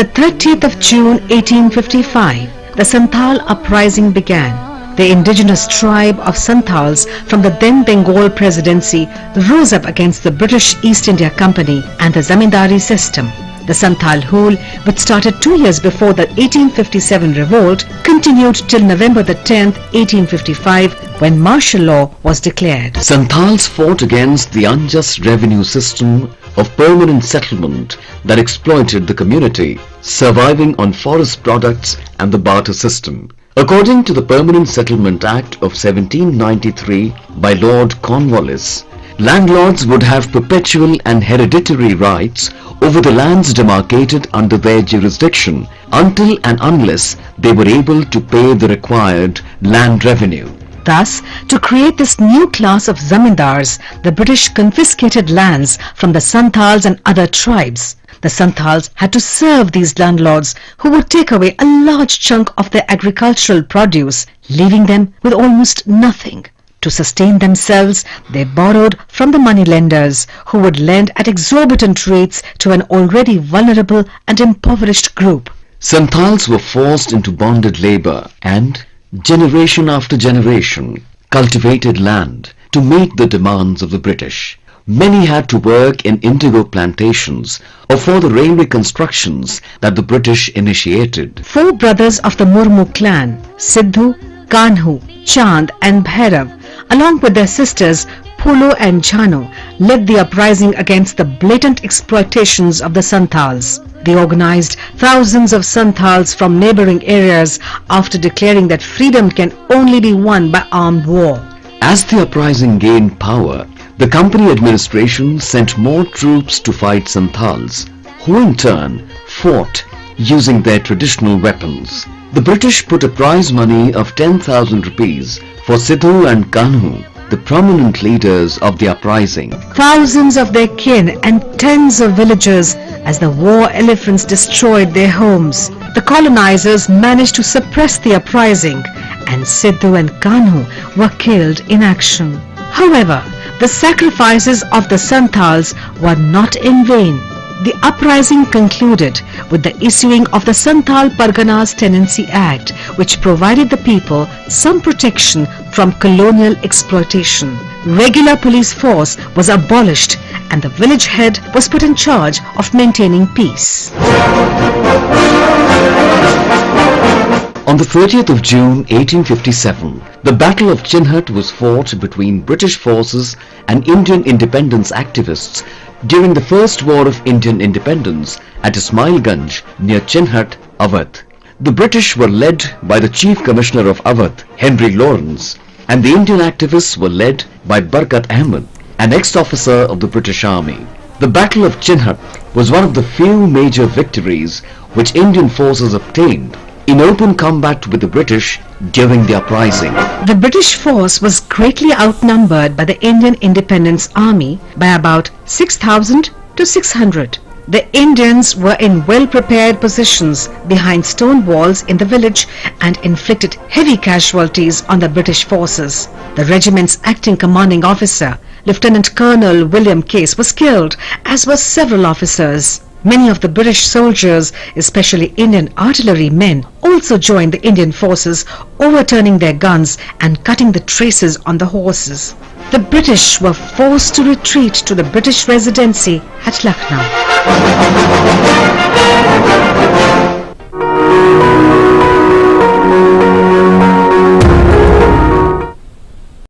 the 30th of June 1855, the Santhal uprising began. The indigenous tribe of Santhals from the then Bengal Presidency rose up against the British East India Company and the zamindari system. The Santhal Hul, which started 2 years before the 1857 revolt, continued till November the 10th, 1855, when martial law was declared. Santhals fought against the unjust revenue system of permanent settlement that exploited the community, surviving on forest products and the barter system. According to the Permanent Settlement Act of 1793 by Lord Cornwallis, landlords would have perpetual and hereditary rights over the lands demarcated under their jurisdiction until and unless they were able to pay the required land revenue. Thus, to create this new class of zamindars, the British confiscated lands from the Santhals and other tribes. The Santhals had to serve these landlords who would take away a large chunk of their agricultural produce, leaving them with almost nothing. To sustain themselves, they borrowed from the moneylenders, who would lend at exorbitant rates to an already vulnerable and impoverished group. Santhals were forced into bonded labor and, generation after generation, cultivated land to meet the demands of the British. Many had to work in indigo plantations or for the railway constructions that the British initiated. 4 brothers of the Murmu clan, Siddhu, Kanhu, Chand and Bhairav, along with their sisters Phulu and Jhanu, led the uprising against the blatant exploitations of the Santhals. They organized thousands of Santhals from neighboring areas after declaring that freedom can only be won by armed war. As the uprising gained power, the company administration sent more troops to fight Santhals, who in turn fought using their traditional weapons. The British put a prize money of 10,000 rupees for Siddhu and Kanhu, the prominent leaders of the uprising. Thousands of their kin and tens of villagers as the war elephants destroyed their homes. The colonizers managed to suppress the uprising, and Siddhu and Kanhu were killed in action. However, the sacrifices of the Santhals were not in vain. The uprising concluded with the issuing of the Santhal Parganas Tenancy Act, which provided the people some protection from colonial exploitation. Regular police force was abolished and the village head was put in charge of maintaining peace. On the 30th of June 1857, the Battle of Chinhut was fought between British forces and Indian independence activists during the First War of Indian Independence at Ismailganj near Chinhut, Awadh. The British were led by the Chief Commissioner of Awadh, Henry Lawrence, and the Indian activists were led by Barkat Ahmed, an ex-officer of the British Army. The Battle of Chinhut was one of the few major victories which Indian forces obtained in open combat with the British during the uprising. The British force was greatly outnumbered by the Indian Independence Army by about 6,000 to 600. The Indians were in well-prepared positions behind stone walls in the village and inflicted heavy casualties on the British forces. The regiment's acting commanding officer, Lieutenant Colonel William Case, was killed, as were several officers. Many of the British soldiers, especially Indian artillery men, also joined the Indian forces, overturning their guns and cutting the traces on the horses. The British were forced to retreat to the British residency at Lucknow.